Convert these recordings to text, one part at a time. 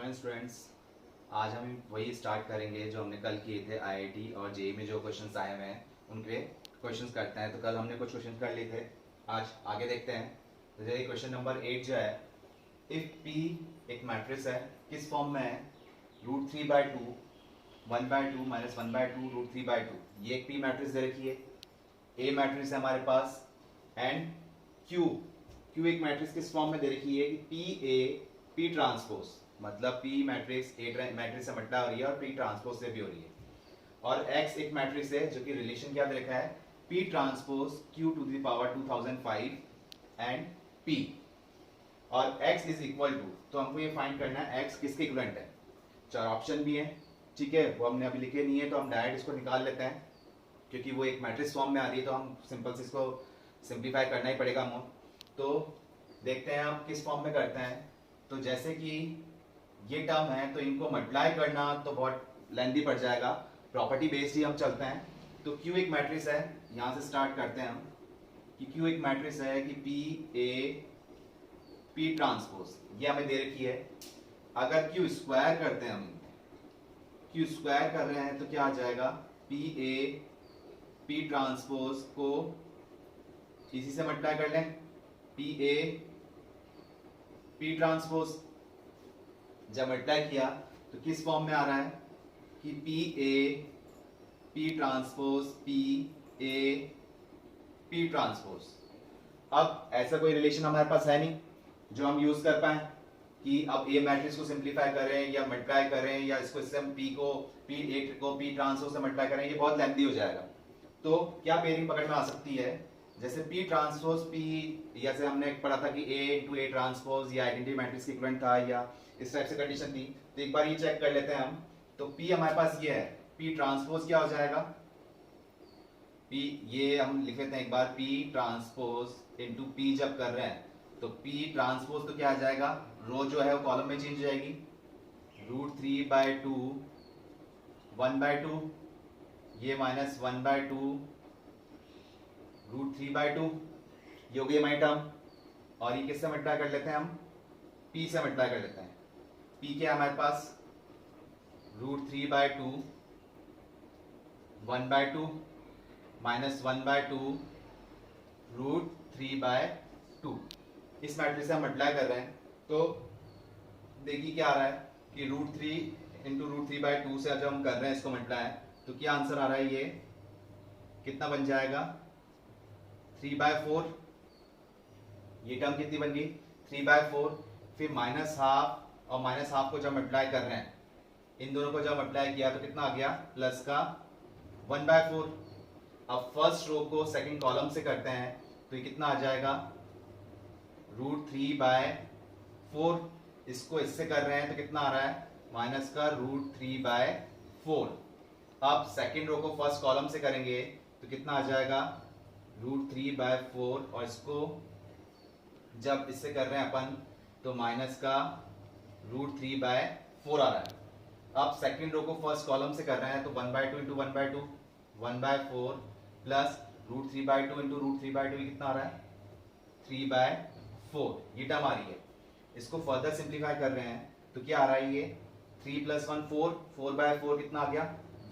Morning students. आज हम वही स्टार्ट करेंगे जो हमने कल किए थे। आईआईटी और जेईई में जो क्वेश्चंस आए हुए हैं उनके क्वेश्चंस करते हैं। तो कल हमने कुछ क्वेश्चंस कर लिए थे, आज आगे देखते हैं। तो जैसे क्वेश्चन नंबर 8 जो है, इफ पी एक मैट्रिक्स है, किस फॉर्म में है? √3/2 1/2 -1/2 √3/2। ये एक पी मैट्रिक्स दे रखी है, ए मैट्रिक्स है हमारे पास, एंड क्यू एक मैट्रिक्स किस फॉर्म में दे रखी है कि पी ए पी ट्रांसपोज, मतलब पी मैट्रिक्स ए मैट्रिक्स से मल्टीप्लाई हो रही है और पी ट्रांसपोज से भी हो रही है। और एक्स एक मैट्रिक्स है जो कि रिलेशन क्या दे रखा है, p transpose Q⁴ 2005 and P, और x इज इक्वल टू, तो हमको ये फाइंड करना है x किसके इक्विवेलेंट है। चार ऑप्शन भी है, ठीक है, वो हमने अभी लिखे नहीं है तो हम डायरेक्ट इसको निकाल लेते हैं, क्योंकि वो एक मैट्रिक्स फॉर्म में आ रही है तो हम सिंपल से इसको सिंप्लीफाई करना ही पड़ेगा हमको। तो देखते हैं हम किस फॉर्म में करते हैं। तो जैसे कि ये टर्म है तो इनको मल्टीप्लाई करना तो बहुत लेंथी पड़ जाएगा, प्रॉपर्टी बेस्ड ही हम चलते हैं। तो क्यू एक मैट्रिक्स है, यहाँ से स्टार्ट करते हैं हम कि क्यू एक मैट्रिक्स है कि पी ए पी ट्रांसपोज, ये हमें दे रखी है। अगर क्यू स्क्वायर करते हैं, हम क्यू स्क्वायर कर रहे हैं तो क्या आ जाएगा, पी ए पी ट्रांसपोज को इसी से मल्टीप्लाई कर लें, पी ए पी ट्रांसपोज। जब मल्टीप्लाई किया तो किस फॉर्म में आ रहा है कि P A P transpose P A P transpose. अब ऐसा कोई रिलेशन हमारे पास है नहीं जो हम यूज कर पाए कि अब ए मैट्रिक्स को सिंप्लीफाई करें या मल्टीप्लाई करें या इसको इससे हम पी ए को पी ट्रांसपोज से मल्टीप्लाई करें, ये बहुत लेंथी हो जाएगा। तो क्या पेयरिंग पकड़ में आ सकती है, जैसे पी ट्रांसपोज पी, जैसे हमने पढ़ा था कि ए इंटू ए ट्रांसपोज या आइडेंटिटी मैट्रिक्स की इक्विवेलेंट था या इस टाइप से कंडीशन थी। तो एक बार ये चेक कर लेते हैं हम। तो पी हमारे पास ये है, पी ट्रांसपोज क्या हो जाएगा, पी ये हम लिख लेते हैं एक बार, पी ट्रांसपोज इंटू पी जब कर रहे हैं तो पी ट्रांसपोज तो क्या आ जाएगा, रो जो है वो कॉलम में चेंज हो जाएगी, √3/2 1/2, ये -1/2 √3/2, ये हो गई हमारी टर्म। और ये किससे मल्टीप्लाई कर लेते हैं हम, p से मल्टीप्लाई कर लेते हैं। p क्या है हमारे पास, √3/2 1/2 -1/2 √3/2। इस मैट्रिक्स से हम मल्टीप्लाई कर रहे हैं तो देखिए क्या आ रहा है कि √3 इंटू √3/2 से जब हम कर रहे हैं इसको मल्टीप्लाई, तो क्या आंसर आ रहा है, ये कितना बन जाएगा, 3/4। ये टर्म कितनी बन गई, 3/4। फिर -½ और -½ को जब मल्टीप्लाई कर रहे हैं, इन दोनों को जब मल्टीप्लाई किया तो कितना आ गया, प्लस का 1/4। अब फर्स्ट रो को सेकंड कॉलम से करते हैं तो ये कितना आ जाएगा, √3/4। इसको इससे कर रहे हैं तो कितना आ रहा है, माइनस का √3/4। अब सेकंड रो को फर्स्ट कॉलम से करेंगे तो कितना आ जाएगा, √3/4, और इसको जब इससे कर रहे हैं अपन तो माइनस का √3/4 आ रहा है। अब सेकंड रो को फर्स्ट कॉलम से कर रहे हैं तो 1/2 इंटू 1/2 1/4 प्लस √3/2 इंटू √3/2, कितना आ रहा है, 3/4। ये टर्म आ रही है। इसको फर्दर सिंप्लीफाई कर रहे हैं तो क्या आ रहा है, ये 3 + 1 4, 4/4 कितना आ गया,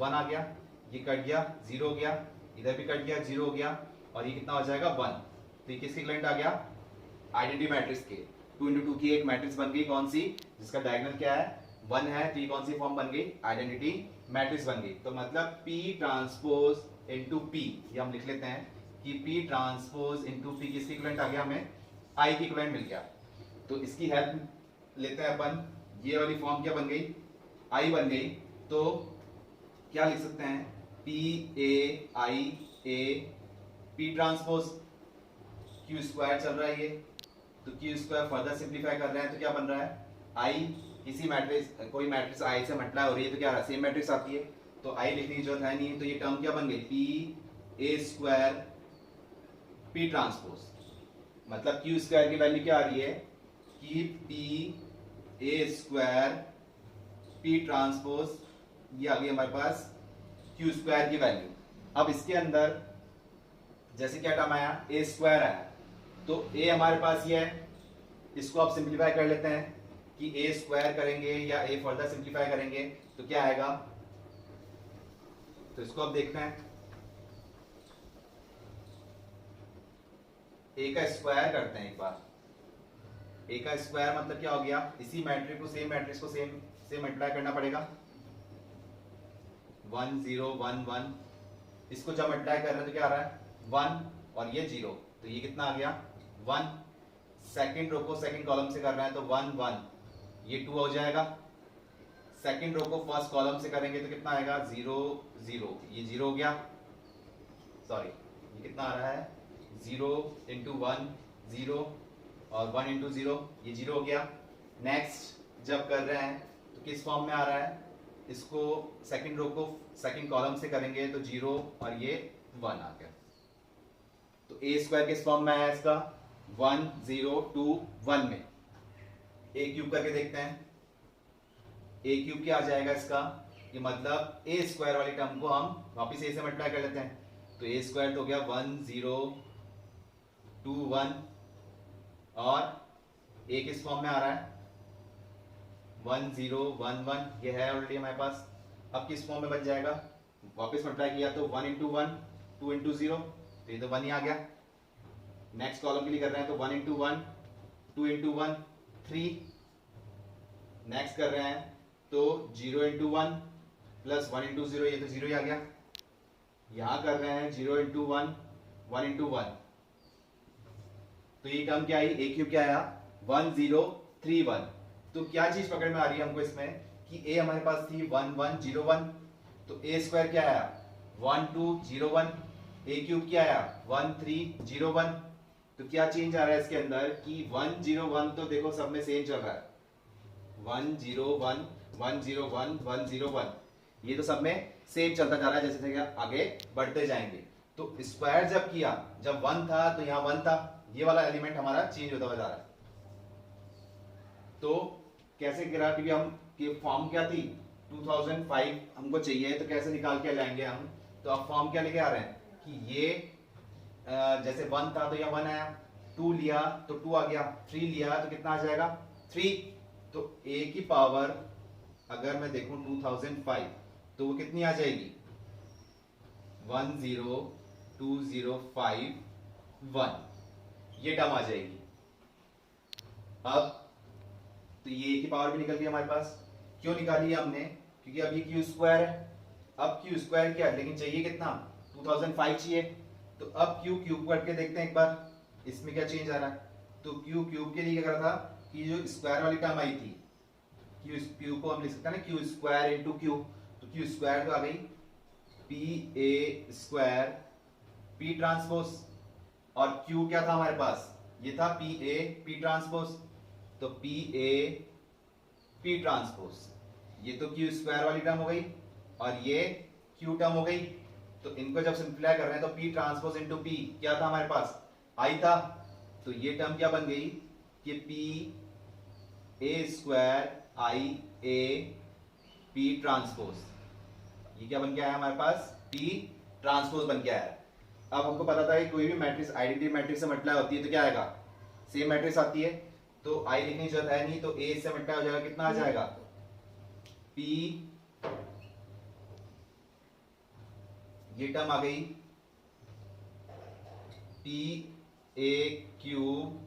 1 आ गया, ये कट गया 0 हो गया, इधर भी कट गया 0 हो गया, और ये कितना हो जाएगा 1। तो ये किसके इक्विवेलेंट आ गया, आइडेंटिटी मैट्रिक्स के। 2 × 2 की एक मैट्रिक्स बन गई, कौन सी, जिसका डायगोनल क्या है 1 है, तो ये कौन सी फॉर्म बन गई, आइडेंटिटी मैट्रिक्स बन गई। तो मतलब P ट्रांसपोज इंटू P, ये हम लिख लेते हैं कि P ट्रांसपोज इंटू P किसकी इक्विवेलेंट आ गया, हमें I की इक्विवेलेंट मिल गया। तो इसकी हेल्प लेते हैं अपन, ये वाली फॉर्म क्या बन गई, I बन गई। तो क्या लिख सकते हैं, PAIA P transpose, Q square चल रहा है ये, तो क्यू स्क्वायर फर्दर सिंप्लीफाई कर रहे हैं तो क्या बन रहा है, I किसी मैट्रिक्स, कोई मैट्रिक्स I से मल्टीप्लाई हो रही है तो क्या सेम मैट्रिक्स आती है, तो I लिखने की जरूरत है नहीं। तो ये टर्म क्या बन गई, PA² P ट्रांसपोज, मतलब क्यू स्क्वायर की वैल्यू क्या आ रही है कि PA² P ट्रांसपोज, ये आ गई हमारे पास क्यू स्क्वायर की वैल्यू। अब इसके अंदर जैसे क्या टर्म आया, A² आया, तो A हमारे पास ये है, इसको आप सिंप्लीफाई कर लेते हैं कि ए स्क्वायर करेंगे या ए फर्दर सिंप्लीफाई करेंगे तो क्या आएगा, तो इसको अब देखना है। ए का स्क्वायर करते हैं एक बार। ए का स्क्वायर मतलब क्या हो गया, इसी मैट्रिक्स को सेम से मल्टीप्लाई करना पड़ेगा। 1 0 1 1, इसको जब मल्टीप्लाई कर रहे हैं तो क्या आ रहा है 1 और ये 0, तो ये कितना आ गया 1। सेकंड रो को सेकंड कॉलम से कर रहे हैं तो 1 1, ये 2 हो जाएगा। सेकंड रो को फर्स्ट कॉलम से करेंगे तो कितना आएगा 0 0, ये 0 हो गया। सॉरी, ये कितना आ रहा है 0 इंटू 1 0 और 1 इंटू 0, ये 0 हो गया। नेक्स्ट जब कर रहे हैं तो किस फॉर्म में आ रहा है, इसको सेकंड रो को सेकंड कॉलम से करेंगे तो 0 और ये 1 आ गया। तो ए स्क्वायर किस फॉर्म में आया इसका 1 0 2 1 में। ए क्यूब करके देखते हैं, ए क्यूब क्या आ जाएगा इसका, ये मतलब ए स्क्वायर वाली टर्म को हम वापिस ए से मल्टीप्लाई कर लेते हैं। तो ए स्क्वायर तो हो गया 1 0 2 1 और ए किस फॉर्म में आ रहा है 1 0 1 1, ये है ऑलरेडी हमारे पास। अब किस फॉर्म में बन जाएगा, वापस मल्टीप्लाई किया तो 1 इंटू 1 2 इंटू 0, तो ये तो 1 ही आ गया। नेक्स्ट कॉलम के लिए कर रहे हैं तो 1 इंटू 1 2 इंटू 1 3। नेक्स्ट कर रहे हैं तो 0 इंटू 1 प्लस 1 इंटू 0, ये तो 0 ही आ गया। यहां कर रहे हैं 0 इंटू 1 1 इंटू 1, तो ये टर्म क्या आई, ए क्यूब क्या आया 1 0 3 1। तो क्या चीज पकड़ में आ रही है हमको इसमें कि ए हमारे पास थी 1 1 0 1, तो ए स्क्वायर क्या आया 1 2 0 1, ए क्यूब क्या आया 1 3 0 1। तो क्या चेंज आ रहा है इसके अंदर कि 1 0 1 तो देखो सब में सेम चल रहा है, 1 0 1 1 0 1 1 0 1, ये तो सब में सेम चलता जा रहा है जैसे जैसे आगे बढ़ते जाएंगे। तो स्क्वायर जब किया, जब 1 था तो यहाँ 1 था, ये वाला एलिमेंट हमारा चेंज होता हुआ जा रहा है। तो कैसे गिरा, क्योंकि हम की फॉर्म क्या थी 2005 हमको चाहिए, तो कैसे निकाल के लाएंगे हम, तो अब फॉर्म क्या लेके आ रहे हैं कि ये जैसे 1 था तो यहाँ 1 आया, 2 लिया तो 2 आ गया, 3 लिया तो कितना आ जाएगा 3। तो a की पावर अगर मैं देखूं 2005 तो वो कितनी आ जाएगी 1 0 2 0 5 1, ये टर्म आ जाएगी। अब तो ये की पावर भी निकल गई हमारे पास। क्यों निकाली है हमने, क्योंकि अब ये क्यू स्क्वायर है। अब क्यू स्क्वायर क्या है, लेकिन चाहिए कितना 2005 चाहिए। तो अब क्यू क्यूब करके देखते हैं एक बार, इसमें क्या चेंज आ रहा है। तो क्यू क्यूब के लिए क्या करा था कि जो स्क्वायर वाली टर्म आई थी, क्यू को हम लिख सकते हैं ना क्यू स्क्वायर इंटू क्यू, तो क्यू स्क्वायर तो आ गई P A square P transpose, और क्यू क्या था हमारे पास, ये था पी ए पी ट्रांसपोज, तो पी ए पी ट्रांसपोज, ये तो क्यू स्क्वायर वाली टर्म हो गई और ये क्यू टर्म हो गई। तो इनको जब सिंप्लीफाई कर रहे हैं तो पी ट्रांसपोज इंटू पी क्या था हमारे पास आई था, तो ये टर्म क्या बन गई कि P A square I A P transpose, ये क्या बन के आया हमारे पास पी ट्रांसपोज बन के आया। अब हमको पता था कि कोई भी मैट्रिक्स आइडेंटिटी मैट्रिक्स से मल्टीप्लाई होती है तो क्या आएगा सेम मैट्रिक्स आती है, तो आई लिखने की जरूरत है नहीं, तो ए से मल्टीप्लाई हो जाएगा, कितना आ जाएगा पी, ये टर्म आ गई P A cube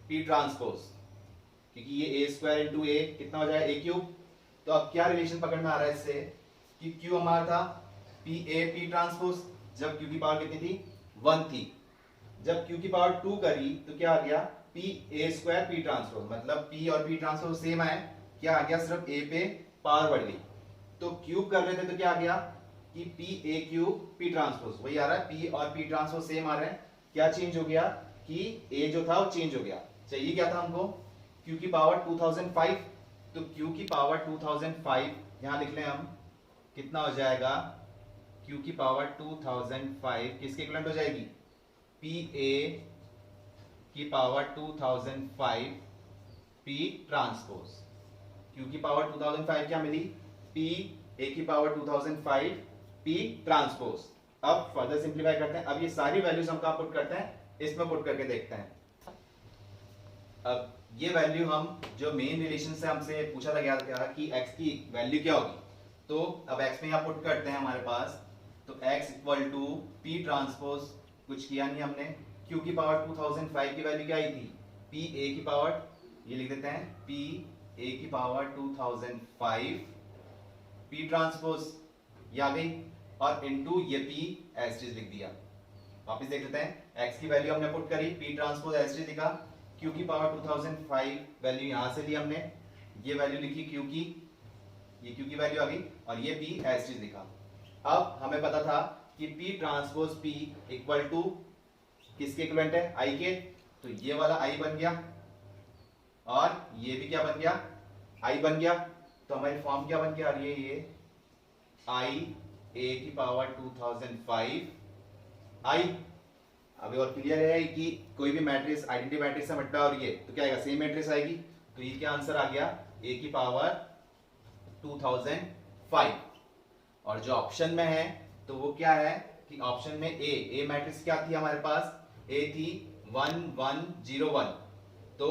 P transpose, क्योंकि ये ए स्क्वायर इंटू ए कितना हो जाएगा ए क्यूब। तो अब क्या रिलेशन पकड़ में आ रहा है इससे कि क्यू हमारा था पी ए पी ट्रांसपोज, जब क्यू की पावर कितनी थी 1 थी, जब क्यू की पावर 2 करी तो क्या आ गया P A square P transpose, मतलब पी और पी ट्रांसपोज सेम आए, क्या आ गया सिर्फ ए पे पावर बढ़ गई। तो क्यूब कर रहे थे तो क्या आ गया कि P A cube P transpose, वही आ रहा है पी और पी ट्रांसपोज सेम आ रहे हैं। क्या चेंज हो गया कि ए जो था वो चेंज हो गया, चाहिए क्या था हमको क्यू की पावर 2005, तो क्यू की पावर 2005 यहां लिख लें हम, कितना हो जाएगा क्यू की पावर 2005 किसके इक्विवेलेंट हो जाएगी पी ए की पावर 2005 पी ट्रांसपोज। क्यू की पावर 2005 क्या मिली पी ए की पावर 2005 पी ट्रांसपोज। अब फर्दर सिंप्लीफाई करते हैं, अब ये सारी वैल्यूज हम कहां पुट करते हैं, इसमें पुट करके देखते हैं। अब ये वैल्यू हम जो मेन रिलेशन से हमसे पूछा था गया था कि x की वैल्यू क्या होगी, तो अब x में यहाँ पुट करते हैं हमारे पास, तो x equal to p transpose, कुछ किया नहीं हमने, q की पावर 2005 की वैल्यू क्या आई थी, p a की पावर, ये लिख देते हैं p a की पावर 2005 p ट्रांसपोज, ये आ गई, और इनटू ये p एस्ट्रिस लिख दिया। वापस देख लेते हैं, x की वैल्यू हमने पुट करी, p ट्रांसपोज एस्ट्रिस लिखा, q की पावर 2005 वैल्यू यहां से ली हमने, ये वैल्यू लिखी q की, ये q की वैल्यू आ गई, और ये p एस्ट्रिस लिखा। अब हमें पता था कि p transpose p equal to किसके इक्विवेलेंट है, i के, तो ये वाला i बन गया और ये भी क्या बन गया, i बन गया, तो हमारी फॉर्म क्या बन गया, ये i a की पावर 2005 i। अभी और क्लियर है कि कोई भी मैट्रिक्स आइडेंटिटी मैट्रिक्स से मल्टीप्लाई और ये तो क्या आएगा, सेम मैट्रिक्स आएगी, तो ये क्या आंसर आ गया, a की पावर 2005। और जो ऑप्शन में है तो वो क्या है कि ऑप्शन में a मैट्रिक्स क्या थी हमारे पास, a थी 1 1 0 1, तो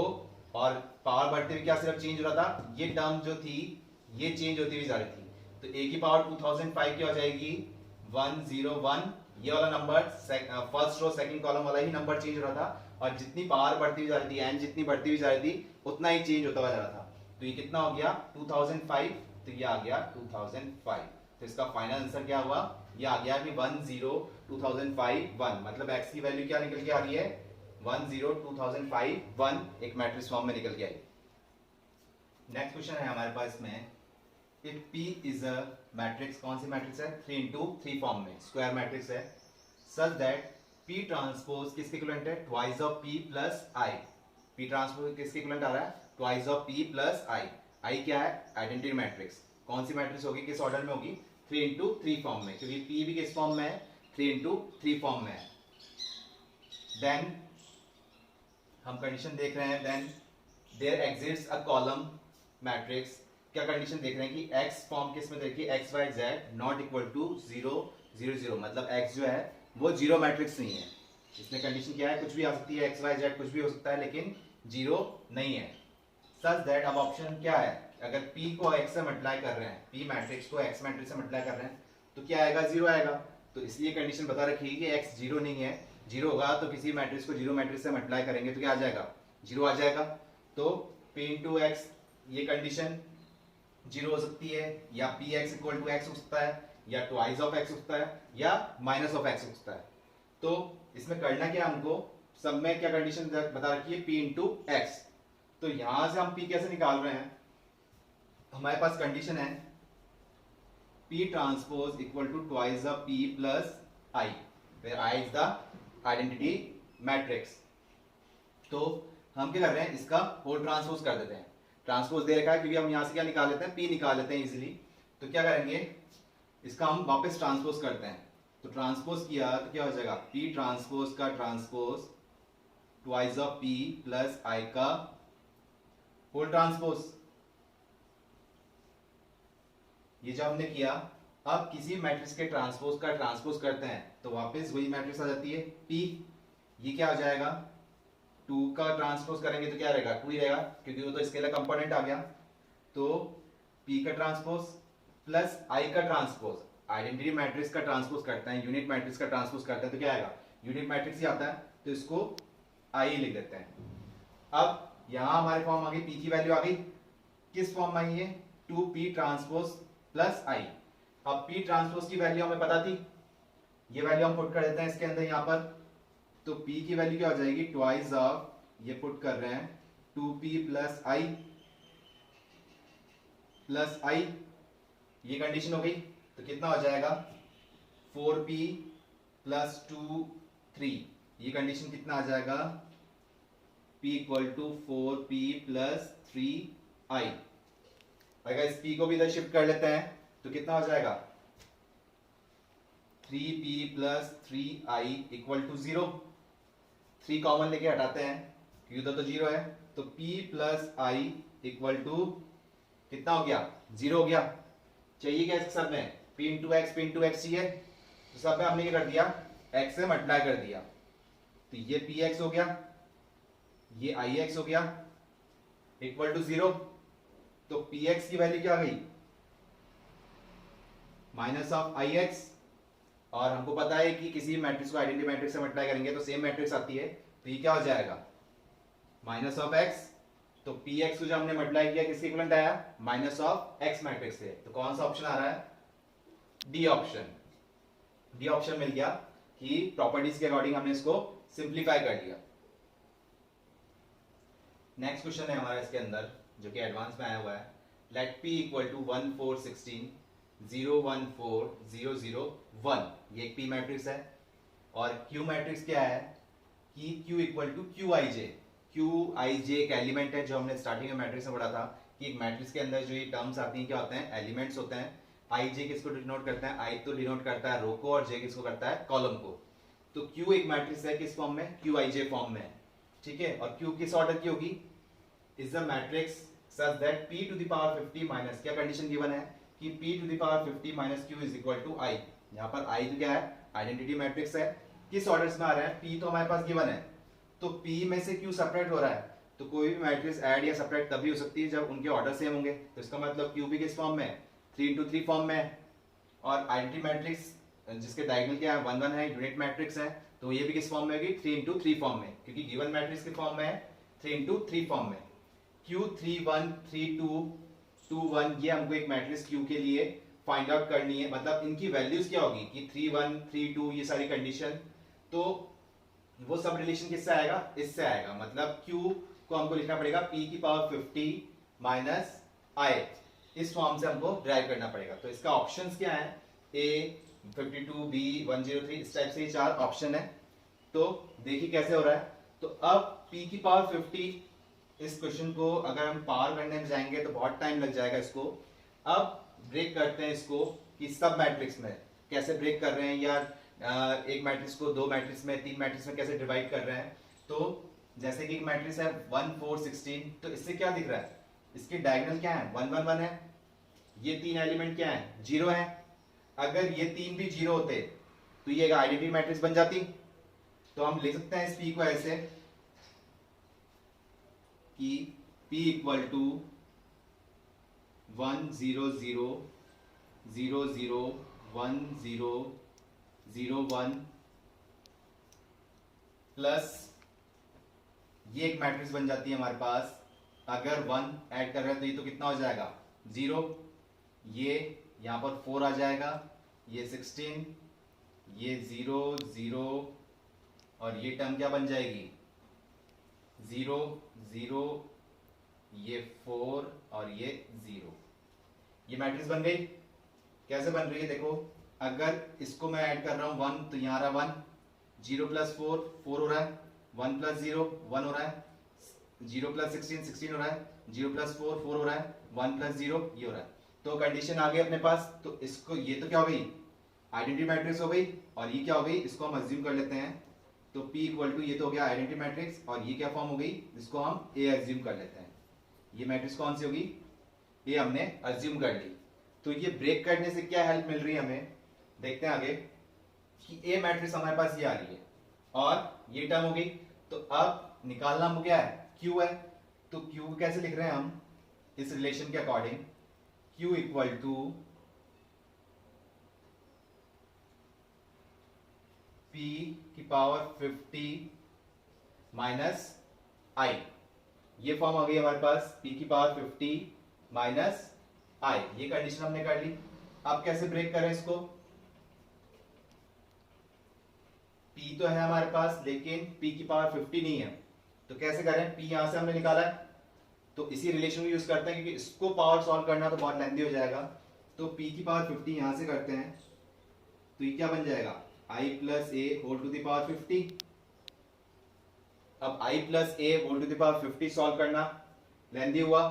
और पावर बढ़ते हुए क्या सिर्फ चेंज हो रहा था, ये टर्म जो थी ये चेंज होती हुई जा रही थी, तो a की पावर 2005 क्या हो जाएगी 101, ये वाला number first row second column वाला ही नंबर चेंज हो रहा था, और जितनी पावर बढ़ती हुई जा रही थी n जितनी बढ़ती हुई जा रही थी उतना ही चेंज होता हुआ जा रहा था, तो ये कितना हो गया 2005, तो ये आ गया 2005, तो इसका फाइनल आंसर क्या हुआ, ये आ गया कि 10 2005 1, मतलब x की वैल्यू क्या निकल के आ रही है 10 2005 1, एक मैट्रिक्स फॉर्म में निकल के आई। नेक्स्ट क्वेश्चन है हमारे पास में, if P is a matrix, कौन सी मैट्रिक्स है, 3 into 3 फॉर्म में स्क्वायर मैट्रिक्स है, सच दैट P ट्रांसपोज किसके इक्विवेलेंट है, twice of P plus I, P transpose किसके इक्विवेलेंट आ रहा है, twice of P plus I क्या है, आइडेंटिटी मैट्रिक्स, कौन सी मैट्रिक्स होगी, किस ऑर्डर में होगी, 3 into 3 फॉर्म में, क्योंकि P भी किस फॉर्म में है, 3 into 3 फॉर्म में है। देन हम कंडीशन देख रहे हैं, then there exists a column matrix, क्या कंडीशन देख रहे हैं कि x फॉर्म किस में देखिए x y z not equal to 0 0 0, मतलब x जो है वो जीरो मैट्रिक्स नहीं है, इसमें कंडीशन क्या है, कुछ भी आ सकती है, x y z कुछ भी हो सकता है लेकिन जीरो नहीं है। सच दैट, अब ऑप्शन क्या है, अगर p को x से मल्टीप्लाई कर रहे हैं, p मैट्रिक्स को x मैट्रिक्स से मल्टीप्लाई कर रहे हैं तो क्या आएगा, जीरो आएगा, तो इसलिए कंडीशन बता रखी है कि x जीरो नहीं है, जीरो होगा तो किसी मैट्रिक्स को जीरो मैट्रिक्स से मल्टीप्लाई करेंगे तो क्या आ जाएगा, जीरो आ जाएगा, तो p इंटू एक्स, ये कंडीशन जीरो हो सकती है, या p x equal to x हो सकता है, या ट्वाइस ऑफ एक्स हो सकता है, या माइनस ऑफ एक्स हो सकता है। तो इसमें करना क्या हमको, सब में क्या कंडीशन बता रखी है, पी इंटू एक्स, तो यहां से हम पी कैसे निकाल रहे हैं, हमारे पास कंडीशन है p transpose equal to twice of P plus I, where I is the identity matrix. तो हम क्या कर रहे हैं, इसका होल ट्रांसपोज कर देते हैं, ट्रांसपोज दे रखा है क्योंकि हम यहां से क्या निकाल लेते हैं, पी निकाल लेते हैं इजीली, तो क्या करेंगे, इसका हम वापस ट्रांसपोज करते हैं, तो ट्रांसपोज किया तो क्या हो जाएगा, पी ट्रांसपोज का transpose twice of P plus I का होल ट्रांसपोज, ये जो हमने किया। अब किसी मैट्रिक्स के ट्रांसपोज का ट्रांसपोज करते हैं तो वापस वही मैट्रिक्स आ जाती है पी, ये क्या हो जाएगा, 2 का ट्रांसपोज करेंगे तो क्या रहेगा, 2 ही रहेगा क्योंकि वो तो स्केलर कंपोनेंट आ गया, तो P का ट्रांसपोज प्लस I का ट्रांसपोज, आइडेंटिटी मैट्रिक्स का ट्रांसपोज करते हैं, यूनिट मैट्रिक्स का ट्रांसपोज करते हैं तो क्या आएगा, यूनिट मैट्रिक्स ही आता है, तो इसको I लिख देते हैं। अब यहां हमारे फॉर्म आ गई, P की वैल्यू आ गई, किस फॉर्म में आई है, 2P ट्रांसपोज प्लस I। अब P ट्रांसपोज की वैल्यू हमें पता थी, ये वैल्यू हम पुट कर देते हैं इसके अंदर यहाँ पर, तो P की वैल्यू क्या हो जाएगी, ट्वाइस ऑफ, ये पुट कर रहे हैं 2P plus I plus I, ये कंडीशन हो गई, तो कितना हो जाएगा 4P प्लस 2 3, ये कंडीशन कितना आ जाएगा, P equal to 4P plus 3I। अगर इस P को भी इधर शिफ्ट कर लेते हैं तो कितना हो जाएगा, 3P plus 3I equal to 0, 3 common लेके हटाते हैं क्योंकि उधर तो 0 है, तो P plus I equal to कितना हो गया, 0 हो गया। चाहिए क्या इसके सब में, P इंटू एक्स चाहिए, तो सब में हमने क्या कर दिया, x से मल्टीप्लाई कर दिया, तो ये px हो गया, ये ix हो गया, इक्वल टू 0, तो पी एक्स की वैल्यू क्या आ गई, माइनस ऑफ आई एक्स। और हमको पता है कि किसी मैट्रिक्स को आइडेंटिटी मैट्रिक्स से मल्टीप्लाई करेंगे तो सेम मैट्रिक्स आती है, तो ये क्या हो जाएगा, माइनस ऑफ एक्स। तो पी एक्स को जो हमने मल्टीप्लाई किया किसके इक्विवेलेंट आया, माइनस ऑफ एक्स मैट्रिक्स से। तो कौन सा ऑप्शन आ रहा है, डी ऑप्शन। डी ऑप्शन मिल गया कि प्रॉपर्टीज के अकॉर्डिंग हमने इसको सिंप्लीफाई कर लिया। नेक्स्ट क्वेश्चन है हमारा इसके अंदर जो कि एडवांस में आया हुआ है, लेट p इक्वल टू 1 4 16 0 1 4 0 0 1, ये एक p मैट्रिक्स है। और q मैट्रिक्स क्या है कि q equal to Q I J. Q I J एक एलिमेंट है, जो हमने स्टार्टिंग में मैट्रिक्स में पढ़ा था कि एक मैट्रिक्स के अंदर जो ये टर्म्स आती हैं क्या होते हैं, एलिमेंट्स होते हैं। आई जे किसको डिनोट करता है, आई तो डिनोट करता है रो को, और जे किसको करता है, कॉलम को। तो q एक मैट्रिक्स है किस फॉर्म में, क्यू आई जे फॉर्म में, ठीक है। और q किस ऑर्डर की होगी, is the matrix such that p to the power 50 minus, क्या कंडीशन गिवन है कि p to the power 50 minus q is equal to i। यहाँ पर i तो क्या है, आइडेंटिटी मैट्रिक्स है, किस ऑर्डर्स में आ रहा है, p तो हमारे पास गिवन है, तो p में से q सेपरेट हो रहा है। तो कोई भी मैट्रिक्स ऐड या सेपरेट तभी हो सकती है जब उनके ऑर्डर सेम होंगे। तो इसका मतलब q भी किस फॉर्म में है, 3 into 3 फॉर्म में है। और आइडेंटिटी मैट्रिक्स जिसके डायगोनल क्या है, 1 1 है, यूनिट मैट्रिक्स है, तो ये भी किस फॉर्म में होगी, 3 into 3 फॉर्म में, क्योंकि गिवन मैट्रिक्स के फॉर्म में है 3 into 3 फॉर्म में। Q 3 1 3 2 2 1, ये हमको एक मैट्रिक्स Q के लिए फाइंड आउट करनी है। मतलब इनकी वैल्यूज क्या होगी कि 3 1 3 2, ये सारी कंडीशन, तो वो सब रिलेशन किससे आएगा, इससे आएगा। मतलब Q को हमको लिखना पड़ेगा p की पावर 50 माइनस i, इस फॉर्म से हमको ड्राइव करना पड़ेगा। तो इसका ऑप्शंस क्या है, a 52 b 103, इस टाइप से ये 4 ऑप्शन है। तो देखिए कैसे हो रहा है। तो अब p की पावर 50, इस क्वेश्चन को अगर हम पावर करने में जाएंगे तो बहुत टाइम लग जाएगा इसको। अब ब्रेक करते हैं इसको कि सब मैट्रिक्स में कैसे ब्रेक कर रहे हैं, या एक मैट्रिक्स को 2 मैट्रिक्स में 3 मैट्रिक्स में कैसे डिवाइड कर रहे हैं। तो जैसे कि एक मैट्रिक्स है 1 4 16, तो इससे क्या दिख रहा है, इसकी डायगोनल क्या है, 1 1 1 है, ये 3 एलिमेंट क्या है, 0 है। अगर ये 3 भी 0 होते तो ये आइडेंटिटी मैट्रिक्स बन जाती। तो हम लिख सकते हैं इस p को ऐसे कि p इक्वल टू 1 0 0 0 0 1 0 0 1 प्लस ये एक मैट्रिक्स बन जाती है हमारे पास। अगर 1 ऐड कर रहे हैं तो ये तो कितना हो जाएगा, 0, ये यहां पर 4 आ जाएगा, ये 16, ये 0 0, और ये टर्म क्या बन जाएगी, 0 0, ये 4 और ये 0। ये मैट्रिक्स बन गई। कैसे बन रही है देखो, अगर इसको मैं ऐड कर रहा हूं 1, तो यहां रहा 1, 0 प्लस 4 4 हो रहा है, 1 प्लस 0 1 हो रहा है, 0 प्लस 16 16 हो रहा है, 0 प्लस 4 4 हो रहा है, 1 प्लस 0 ये हो रहा है। तो कंडीशन आ गई अपने पास। तो इसको, ये तो क्या हो गई, आइडेंटिटी मैट्रिक्स हो गई, और ये क्या हो गई, इसको हम अज्यूम कर लेते हैं। तो p इक्वल टू, ये तो हो गया आइडेंटिटी मैट्रिक्स, और ये क्या फॉर्म हो गई, इसको हम a अज्यूम कर लेते हैं। ये मैट्रिक्स कौन सी होगी, a हमने अज्यूम कर ली। तो ये ब्रेक करने से क्या हेल्प मिल रही है हमें, देखते हैं आगे कि a मैट्रिक्स हमारे पास ये आ रही है और ये टर्म हो गई। तो अब निकालना हमको क्या है, q है। तो q को कैसे लिख रहे हैं हम, इस रिलेशन के according, q equal to p की पावर 50 माइनस i, ये फॉर्म आ गई हमारे पास, p की पावर 50 माइनस i, ये कंडीशन हमने कर ली। अब कैसे ब्रेक करें इसको, p तो है हमारे पास लेकिन p की पावर 50 नहीं है, तो कैसे करें, p यहां से हमने निकाला है, तो इसी रिलेशन को यूज करते हैं, क्योंकि इसको पावर सॉल्व करना तो बहुत लेंथी हो जाएगा। तो p की पावर 50 यहां से करते हैं, तो ये क्या बन जाएगा, i plus A whole to the power 50। अब i plus A whole to the power 50 solve करना लेंथी हुआ,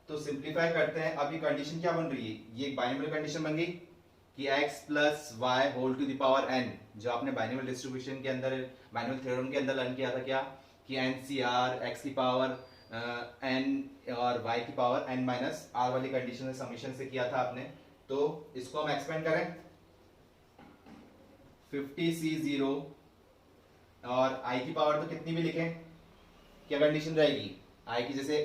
तो सिंप्लीफाई करते हैं। अब ये कंडीशन क्या बन रही है, ये एक बाइनोमियल कंडीशन बन गई कि x plus y whole to the power n, जो आपने बाइनोमियल डिस्ट्रीब्यूशन के अंदर, बाइनोमियल थ्योरम के अंदर लर्न किया था क्या, कि NCR x की पावर n और y की पावर n माइनस r वाली कंडीशन से समीशन से किया था आपने। तो इसको हम एक्सपेंड करें, 50c0 और i की पावर तो कितनी भी लिखें, क्या कंडीशन रहेगी, i की जैसे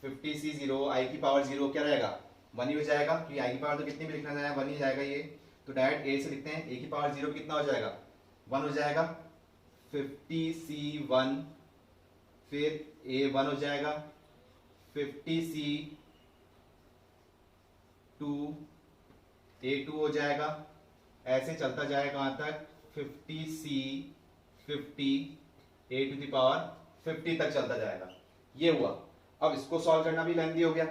50c0 i की पावर 0 क्या रहेगा 1 ही हो जाएगा, क्योंकि i की पावर तो कितनी भी लिखना है 1 ही जाएगा ये। तो डायरेक्ट a से लिखते हैं, a की पावर 0 कितना हो जाएगा 1 हो जाएगा। 50c1 फिर a 1 हो जाएगा, 50c2 a 2 हो जाएगा, ऐसे चलता जाएगा कहां तक 50c50 a to the power 50 तक चलता जाएगा। ये हुआ। अब इसको सॉल्व करना भी लेंथी हो गया,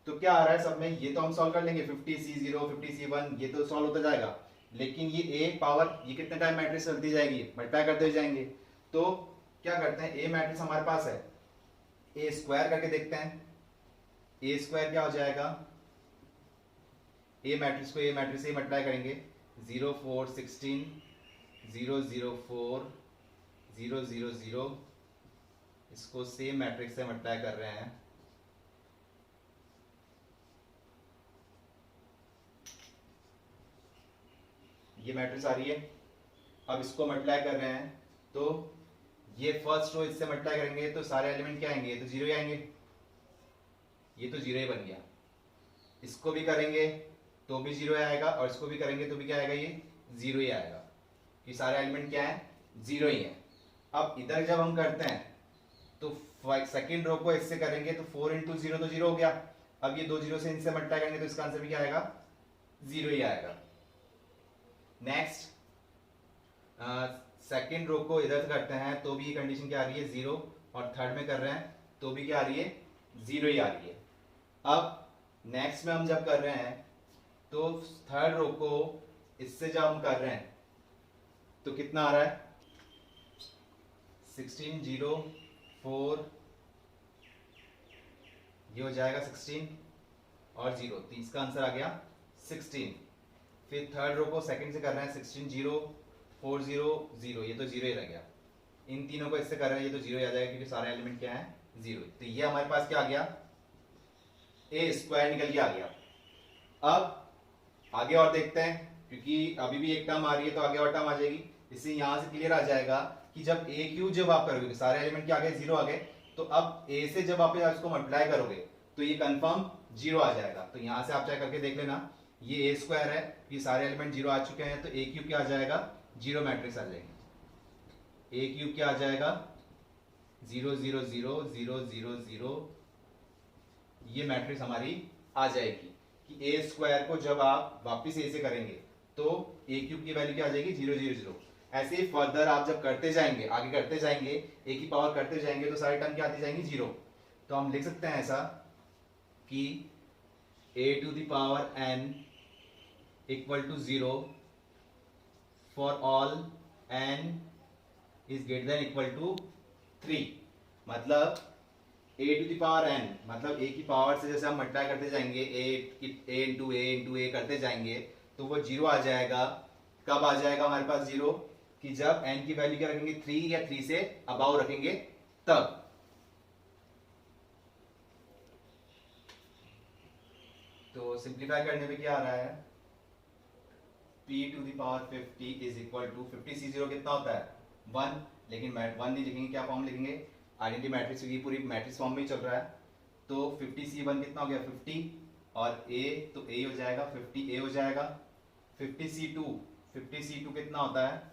तो क्या आ रहा है सब में, ये तो हम सॉल्व कर लेंगे 50c0 50c1 ये तो सॉल्व होता जाएगा, लेकिन ये a पावर ये कितने टाइम मैट्रिक्स चलती जाएगी, मल्टीप्लाई करते जाएंगे। तो क्या करते हैं, a मैट्रिक्स हमारे पास है, a स्क्वायर करके देखते हैं। a स्क्वायर क्या हो जाएगा, a मैट्रिक्स को a मैट्रिक्स से मल्टीप्लाई करेंगे 0 4 16 0 0 4 0 0 0, इसको सेम मैट्रिक्स से मल्टीप्लाई कर रहे हैं। ये मैट्रिक्स आ रही है, अब इसको मल्टीप्लाई कर रहे हैं, तो ये फर्स्ट रो इससे मल्टीप्लाई करेंगे तो सारे एलिमेंट क्या आएंगे, ये तो जीरो ही आएंगे, ये तो जीरो ही बन गया। इसको भी करेंगे तो भी जीरो आएगा, और इसको भी करेंगे तो भी क्या आएगा, ये जीरो ही आएगा, कि सारे एलिमेंट क्या है जीरो ही है। अब इधर जब हम करते हैं तो सेकेंड रो को इससे करेंगे तो 4 इंटू जीरो तो जीरो हो गया। अब ये दो जीरो से इनसे मल्टीप्लाई करेंगे तो इसका आंसर भी क्या आएगा, जीरो ही आएगा। नेक्स्ट सेकेंड रो को इधर करते हैं तो भी ये कंडीशन क्या आ रही है जीरो, और थर्ड में कर रहे हैं तो भी क्या आ रही है जीरो ही आ रही है। अब नेक्स्ट में हम जब कर रहे हैं तो थर्ड रो को इससे जब हम कर रहे हैं तो कितना आ रहा है 16 0 4, ये हो जाएगा 16 और 0, तो इसका आंसर आ गया 16। फिर थर्ड रो को सेकंड से कर रहे हैं 16 0 4 0 0, ये तो जीरो ही रह गया। इन तीनों को इससे कर रहे हैं, ये तो जीरो ही आ जाएगा क्योंकि सारे एलिमेंट क्या है जीरो। तो ये हमारे पास क्या आ गया, ए स्क्वायर निकल के आ गया। अब आगे और देखते हैं, क्योंकि अभी भी एक टर्म आ रही है तो आगे और टर्म आ जाएगी, इससे यहां से क्लियर आ जाएगा कि जब ए क्यू जब आप करोगे सारे एलिमेंट क्या आ गए जीरो आ गए, तो अब ए से जब आप इसको मल्टीप्लाई करोगे तो ये कंफर्म जीरो आ जाएगा। तो यहां से आप चाहे करके देख लेना, ये ए स्क्वायर है, ये सारे एलिमेंट जीरो आ चुके हैं, तो ए क्यूब क्या आ जाएगा जीरो मैट्रिक्स आ जाएगी। ए क्यूब क्या आ जाएगा 0 0 0 0 0 0, ये मैट्रिक्स हमारी आ जाएगी कि ए स्क्वायर को जब आप वापिस ए से करेंगे तो ए क्यूब की वैल्यू क्या आ जाएगी 0 0 0। ऐसे ही फर्दर आप जब करते जाएंगे आगे करते जाएंगे ए की पावर करते जाएंगे तो सारी टर्म क्या आती जाएंगी जीरो। तो हम लिख सकते हैं ऐसा कि a to the power n equal to 0 for all n is greater than equal to 3। मतलब a to the power n मतलब a की पावर से जैसे हम मल्टीप्लाई करते जाएंगे a इंटू a करते जाएंगे तो वो जीरो आ जाएगा। कब आ जाएगा हमारे पास जीरो, कि जब n की वैल्यू क्या रखेंगे 3 या 3 से अबाउ रखेंगे तब। तो सिंप्लीफाई करने में क्या आ रहा है, p to the power 50 is equal to 50c0 कितना होता है 1, लेकिन 1 नहीं लिखेंगे, क्या फॉर्म लिखेंगे आइडेंटिटी मैट्रिक्स की, पूरी मैट्रिक्स फॉर्म में ही चल रहा है। तो 50c1 कितना हो गया 50, और a तो a हो जाएगा 50a हो जाएगा। 50c2 कितना होता है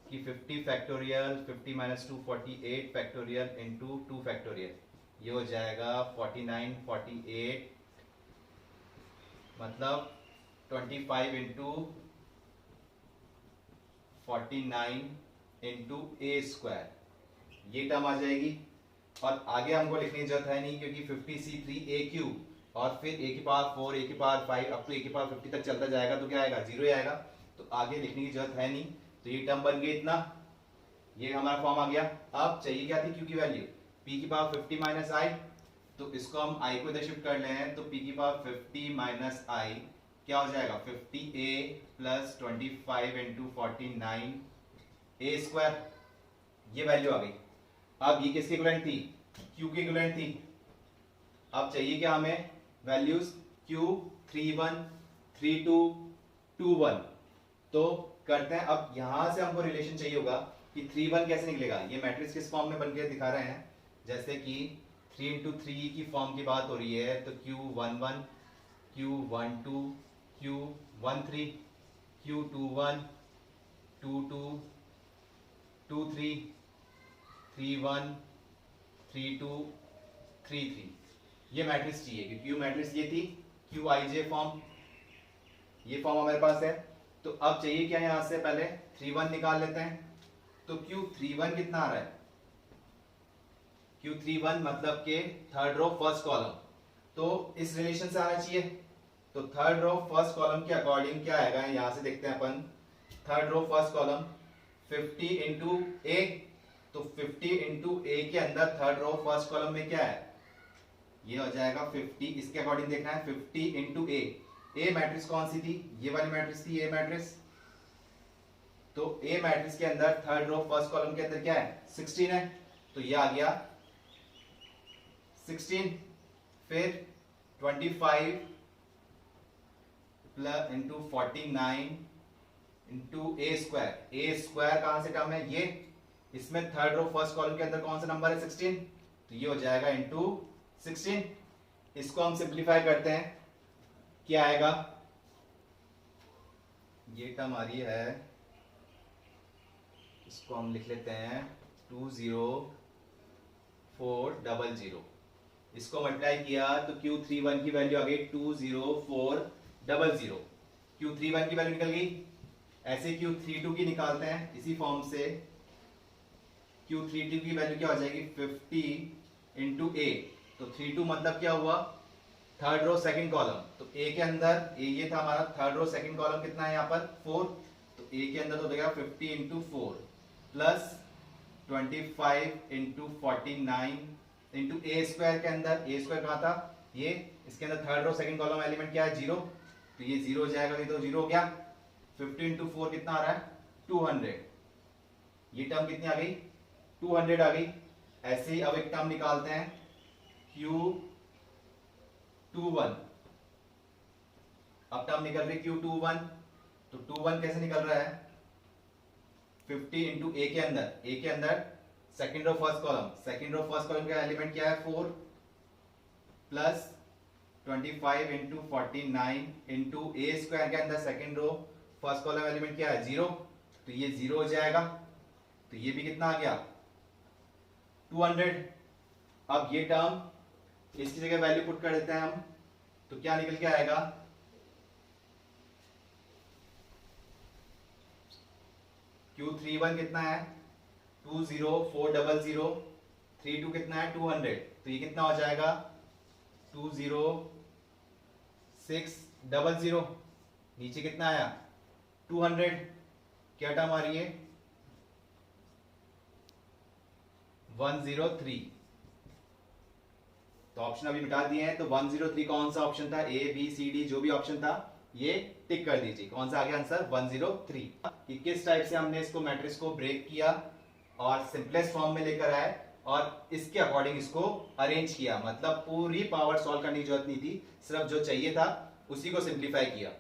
कि 50 factorial 50 minus 2 48 factorial into 2 factorial, ये हो जाएगा 49 48, मतलब 25 इंटू 49 इंटू ए स्क्वायर, ये टर्म आ जाएगी। और आगे हमको लिखने की जरूरत है नहीं क्योंकि 50c3 ए क्यूब और फिर ए की पावर 4 ए की पावर 5 अप टू ए की पावर 50 तक चलता जाएगा तो क्या आएगा जीरो ही आएगा। तो आगे लिखने की जरूरत है नहीं, तो ये टर्म बन गया इतना, ये हमारा फॉर्म आ गया। अब चाहिए क्या थी क्यू की वैल्यू p की पावर 50 माइनस आई, तो इसको हम i को इधर शिफ्ट कर ले हैं, तो p की पावर 50 माइनस आई क्या हो जाएगा 50a प्लस 25 इंटू 49 ए स्क्वायर, ये वैल्यू आ गई। अब ये किसकी इक्विवेलेंट थी q की इक्विवेलेंट थी। अब चाहिए क्या हमें वैल्यूज q 31 32 21, तो करते हैं। अब यहां से हमको रिलेशन चाहिए होगा कि 31 कैसे निकलेगा, ये मैट्रिक्स किस फॉर्म में बनकर दिखा रहे हैं, जैसे कि 3 की फॉर्म की बात हो रही है तो Q11, Q12, Q13, Q21, 22, 23, 31, 32, 33 ये मैट्रिक्स चाहिए क्योंकि Q मैट्रिक्स ये थी QIJ फॉर्म, ये फॉर्म हमारे पास है। तो अब चाहिए क्या यहां से, पहले 31 निकाल लेते हैं। तो Q31 कितना आ रहा है, Q31 मतलब के थर्ड रो फर्स्ट कॉलम, तो इस रिलेशन से आना चाहिए। तो थर्ड रो फर्स्ट कॉलम के अकॉर्डिंग क्या आएगा, यहां से देखते हैं अपन। Third row first column 50 into A, तो 50 इंटू ए के अंदर थर्ड रो फर्स्ट कॉलम में क्या है, ये हो जाएगा 50। इसके अकॉर्डिंग देखना है 50 इंटू ए। ए मैट्रिक्स कौन सी थी, ये वाली मैट्रिक्स थी ए मैट्रिक्स। तो ए मैट्रिक्स के अंदर थर्ड रो फर्स्ट कॉलम के अंदर क्या है, 16 है, तो ये आ गया 16। फिर 25 plus into 49 into A square. A square कहां से टर्म है, ये इसमें थर्ड रो फर्स्ट कॉलम के अंदर कौन सा नंबर है, 16, तो ये हो जाएगा इंटू 16। इसको हम सिंप्लीफाई करते हैं, क्या आएगा, ये टर्म आ रही है, इसको हम लिख लेते हैं 20400। इसको मल्टीप्लाई किया तो Q31 की वैल्यू आ गई 20400। Q31 की वैल्यू निकल गई। ऐसे Q32 की निकालते हैं इसी फॉर्म से। Q32 की वैल्यू क्या हो जाएगी, 50 इंटू ए, तो 32 मतलब क्या हुआ, थर्ड रो सेकंड कॉलम। तो ए के अंदर ये था हमारा थर्ड रो सेकंड कॉलम, कितना है यहाँ पर 4, तो ए के अंदर तो देगा 50 into 4 plus 25 into 49 into A square के अंदर, ए स्क्वायर कहाँ था, ये इसके अंदर third row second column element क्या है, 0, तो ये 0 हो जाएगा, ये तो 0 हो गया। 50 इंटू 4 कितना आ रहा है, 200। ये टर्म कितनी आ गई, 200 आ गई। ऐसे ही अब एक टर्म निकालते हैं Q21। अब टर्म निकल रही Q21, तो 21 कैसे निकल रहा है, 50 इंटू ए के अंदर, ए के अंदर second row first column, second row first column का एलिमेंट क्या है 4 plus 25 into 49 into A square के अंदर second row first column element क्या है 0, तो ये 0 हो जाएगा, तो ये भी कितना आ गया 200। अब ये टर्म इसकी जगह वैल्यू पुट कर देते हैं हम, तो क्या निकल के आएगा, Q31 कितना है 20400, 32 कितना है 200, तो ये कितना हो जाएगा 20600। नीचे कितना आया 200, क्या टर्म आ रही है 103। तो ऑप्शन अभी मिटा दिए हैं, तो 103 कौन सा ऑप्शन था, ए बी सी डी जो भी ऑप्शन था ये टिक कर दीजिए, कौन सा आ गया आंसर 103। कि किस टाइप से हमने इसको मैट्रिक्स को ब्रेक किया और सिंपलेस्ट फॉर्म में लेकर आए और इसके अकॉर्डिंग इसको अरेंज किया, मतलब पूरी पावर सॉल्व करने की जरूरत नहीं थी, सिर्फ जो चाहिए था उसी को सिंप्लीफाई किया।